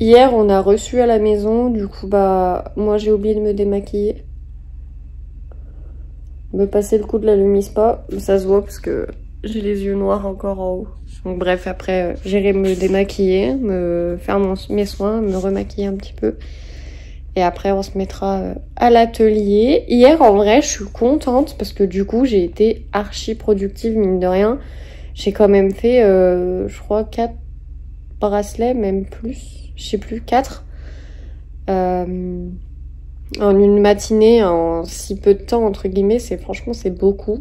Hier, on a reçu à la maison, du coup, bah, moi j'ai oublié de me démaquiller. Me passer le coup de la Lumispa, ça se voit parce que j'ai les yeux noirs encore en haut. Donc bref, après, j'irai me démaquiller, me faire mes soins, me remaquiller un petit peu. Et après, on se mettra à l'atelier. Hier, en vrai, je suis contente parce que du coup, j'ai été archi productive, mine de rien. J'ai quand même fait, je crois, 4 bracelets, même plus. Je sais plus, 4. En une matinée, en si peu de temps, entre guillemets, franchement, c'est beaucoup.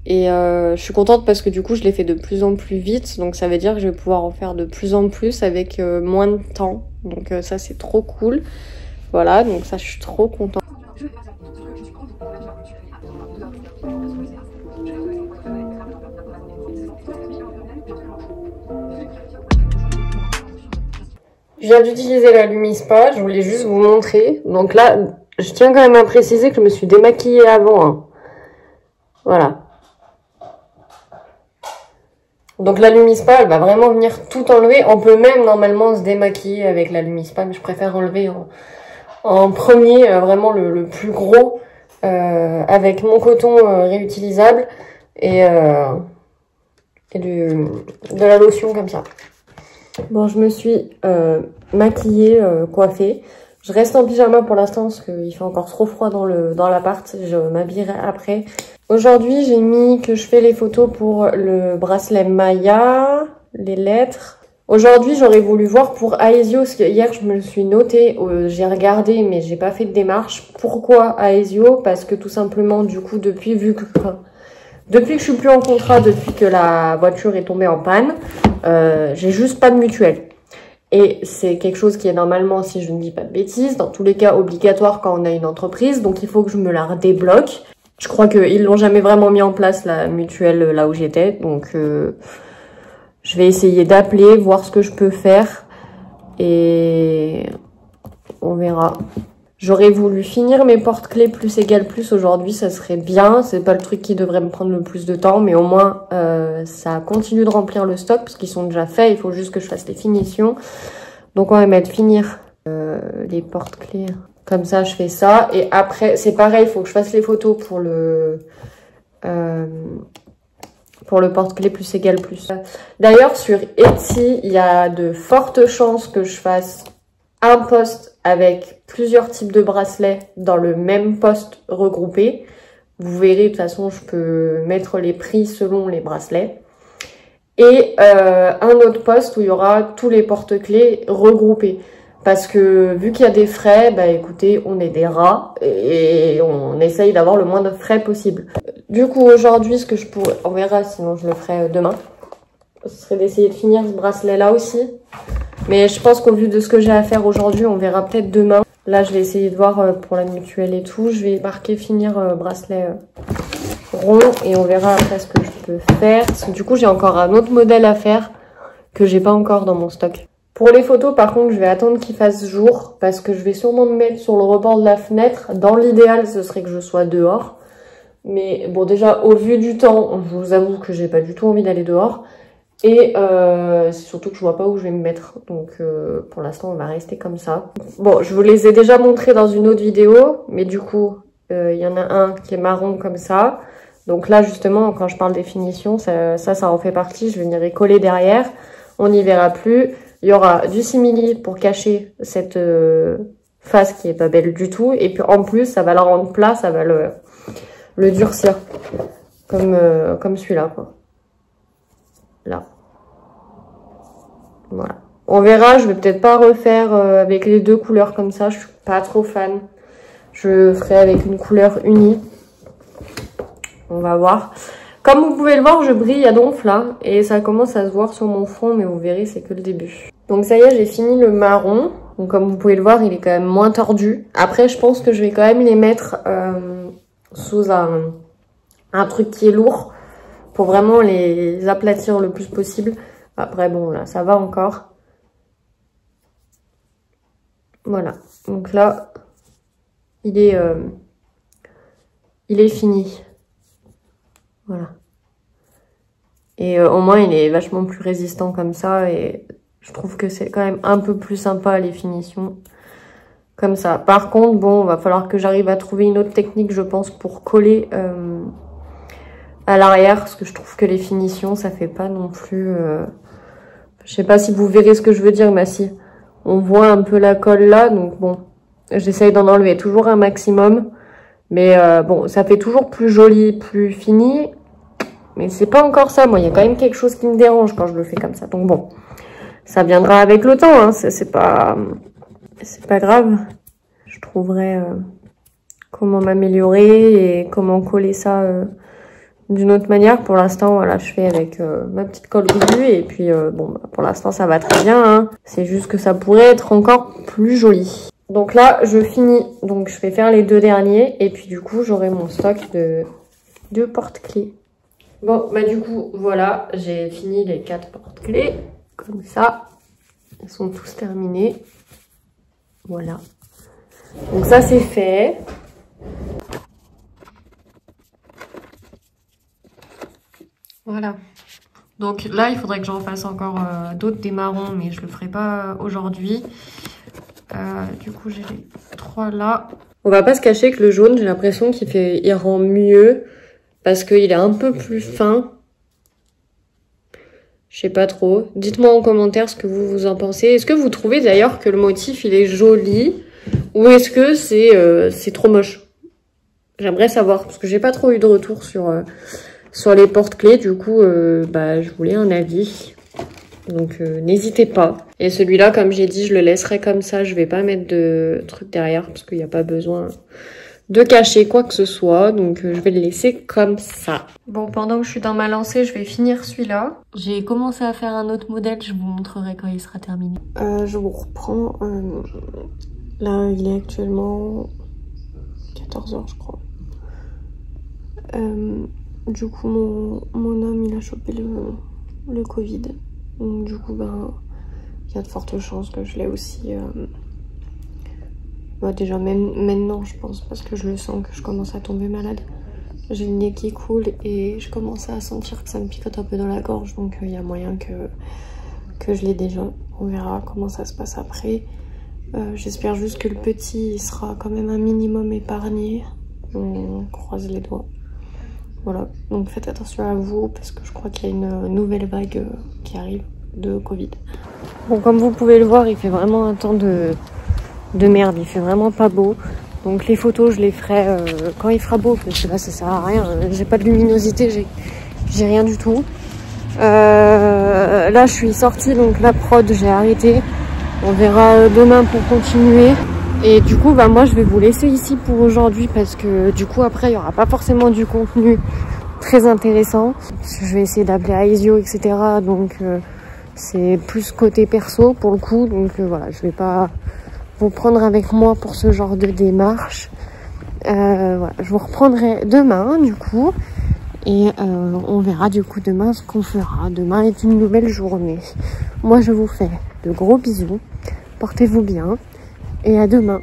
Et je suis contente parce que du coup, je l'ai fait de plus en plus vite. Donc ça veut dire que je vais pouvoir en faire de plus en plus avec moins de temps. Donc ça, c'est trop cool. Voilà, donc ça, je suis trop contente. Je viens d'utiliser la Lumispa, je voulais juste vous montrer. Donc là, je tiens quand même à préciser que je me suis démaquillée avant. Hein. Voilà. Donc la Lumispa, elle va vraiment venir tout enlever. On peut même normalement se démaquiller avec la Lumispa, mais je préfère enlever en premier, vraiment le plus gros, avec mon coton réutilisable et de la lotion comme ça. Bon, je me suis maquillée, coiffée. Je reste en pyjama pour l'instant parce qu'il fait encore trop froid dans l'appart. Je m'habillerai après. Aujourd'hui, j'ai mis que je fais les photos pour le bracelet Maya, les lettres. Aujourd'hui, j'aurais voulu voir pour Aesio, parce que hier, je me le suis noté, j'ai regardé, mais j'ai pas fait de démarche. Pourquoi Aesio? Parce que tout simplement, du coup, depuis que je suis plus en contrat, depuis que la voiture est tombée en panne, j'ai juste pas de mutuelle. Et c'est quelque chose qui est normalement, si je ne dis pas de bêtises, dans tous les cas obligatoire quand on a une entreprise. Donc il faut que je me la débloque. Je crois qu'ils l'ont jamais vraiment mis en place, la mutuelle, là où j'étais. Donc je vais essayer d'appeler, voir ce que je peux faire. Et on verra. J'aurais voulu finir mes porte-clés plus égale plus aujourd'hui, ça serait bien. C'est pas le truc qui devrait me prendre le plus de temps, mais au moins ça continue de remplir le stock parce qu'ils sont déjà faits. Il faut juste que je fasse les finitions. Donc on va mettre finir les porte-clés. Comme ça, je fais ça. Et après, c'est pareil, il faut que je fasse les photos pour le porte-clés plus égale plus. D'ailleurs, sur Etsy, il y a de fortes chances que je fasse un post avec plusieurs types de bracelets dans le même post regroupé. Vous verrez, de toute façon, je peux mettre les prix selon les bracelets. Et un autre post où il y aura tous les porte-clés regroupés. Parce que vu qu'il y a des frais, bah écoutez, on est des rats et on essaye d'avoir le moins de frais possible. Du coup, aujourd'hui, ce que je pourrais... On verra, sinon je le ferai demain. Ce serait d'essayer de finir ce bracelet-là aussi. Mais je pense qu'au vu de ce que j'ai à faire aujourd'hui, on verra peut-être demain. Là, je vais essayer de voir pour la mutuelle et tout. Je vais marquer finir bracelet rond et on verra après ce que je peux faire. Parce que du coup, j'ai encore un autre modèle à faire que j'ai pas encore dans mon stock. Pour les photos, par contre, je vais attendre qu'il fasse jour parce que je vais sûrement me mettre sur le rebord de la fenêtre. Dans l'idéal, ce serait que je sois dehors. Mais bon, déjà, au vu du temps, je vous avoue que j'ai pas du tout envie d'aller dehors. Et c'est surtout que je vois pas où je vais me mettre. Donc pour l'instant, on va rester comme ça. Bon, je vous les ai déjà montrés dans une autre vidéo. Mais du coup, il y en a un qui est marron comme ça. Donc là, justement, quand je parle des finitions, ça en fait partie. Je vais venir y coller derrière. On n'y verra plus. Il y aura du simili pour cacher cette face qui est pas belle du tout. Et puis en plus, ça va la rendre plat, ça va le durcir. Comme celui-là, quoi. Là. Voilà. On verra, je vais peut-être pas refaire avec les deux couleurs comme ça. Je suis pas trop fan. Je ferai avec une couleur unie. On va voir. Comme vous pouvez le voir, je brille à donf là. Et ça commence à se voir sur mon front, mais vous verrez, c'est que le début. Donc ça y est, j'ai fini le marron. Donc comme vous pouvez le voir, il est quand même moins tordu. Après, je pense que je vais quand même les mettre sous un truc qui est lourd. Pour vraiment les aplatir le plus possible. Après, bon, là, ça va encore. Voilà. Donc là, il est fini. Voilà. Et au moins, il est vachement plus résistant comme ça. Et Je trouve que c'est quand même un peu plus sympa les finitions. Comme ça. Par contre, bon, va falloir que j'arrive à trouver une autre technique, je pense, pour coller à l'arrière. Parce que je trouve que les finitions, ça fait pas non plus... Je sais pas si vous verrez ce que je veux dire, mais si. On voit un peu la colle là, donc bon. J'essaye d'en enlever toujours un maximum. Mais bon, ça fait toujours plus joli, plus fini. Mais c'est pas encore ça. Moi, il y a quand même quelque chose qui me dérange quand je le fais comme ça. Donc bon, ça viendra avec le temps. Hein. C'est pas grave. Je trouverai comment m'améliorer et comment coller ça d'une autre manière. Pour l'instant, voilà, je fais avec ma petite colle glue. Et puis, bon, bah, pour l'instant, ça va très bien. Hein. C'est juste que ça pourrait être encore plus joli. Donc là, je finis. Donc, je vais faire les 2 derniers. Et puis, du coup, j'aurai mon stock de porte-clés. Bon, bah du coup, voilà. J'ai fini les 4 porte-clés. Comme ça. Ils sont tous terminés. Voilà. Donc ça, c'est fait. Voilà. Donc là, il faudrait que j'en fasse encore d'autres, des marrons, mais je le ferai pas aujourd'hui. Du coup, j'ai les 3 là. On va pas se cacher que le jaune, j'ai l'impression il rend mieux parce qu'il est un peu plus fin. Je sais pas trop. Dites-moi en commentaire ce que vous en pensez. Est-ce que vous trouvez d'ailleurs que le motif, il est joli ou est-ce que c'est trop moche? J'aimerais savoir parce que j'ai pas trop eu de retour sur les porte-clés. Du coup, bah, je voulais un avis. Donc, n'hésitez pas. Et celui-là, comme j'ai dit, je le laisserai comme ça. Je vais pas mettre de trucs derrière parce qu'il n'y a pas besoin de cacher quoi que ce soit. Donc, je vais le laisser comme ça. Bon, pendant que je suis dans ma lancée, je vais finir celui-là. J'ai commencé à faire un autre modèle. Je vous montrerai quand il sera terminé. Je vous reprends. Là, il est actuellement 14 h, je crois. Du coup, mon homme, il a chopé le Covid. Donc, du coup, ben, il y a de fortes chances que je l'ai aussi. Bah, déjà, même maintenant, je pense, parce que je le sens que je commence à tomber malade. J'ai le nez qui coule et je commence à sentir que ça me picote un peu dans la gorge. Donc, il y a moyen que je l'ai déjà. On verra comment ça se passe après. J'espère juste que le petit sera quand même un minimum épargné. On croise les doigts. Voilà, donc faites attention à vous parce que je crois qu'il y a une nouvelle vague qui arrive de Covid. Bon, comme vous pouvez le voir, il fait vraiment un temps de merde, il fait vraiment pas beau. Donc les photos, je les ferai quand il fera beau parce que là ça sert à rien. J'ai pas de luminosité, j'ai rien du tout. Là je suis sortie, donc la prod j'ai arrêté. On verra demain pour continuer. Et du coup, bah moi, je vais vous laisser ici pour aujourd'hui parce que du coup, après, il n'y aura pas forcément du contenu très intéressant. Je vais essayer d'appeler Aesio, etc. Donc, c'est plus côté perso pour le coup. Donc, voilà, je vais pas vous prendre avec moi pour ce genre de démarche. Voilà, je vous reprendrai demain, du coup. Et on verra du coup demain ce qu'on fera. Demain est une nouvelle journée. Moi, je vous fais de gros bisous. Portez-vous bien. Et à demain.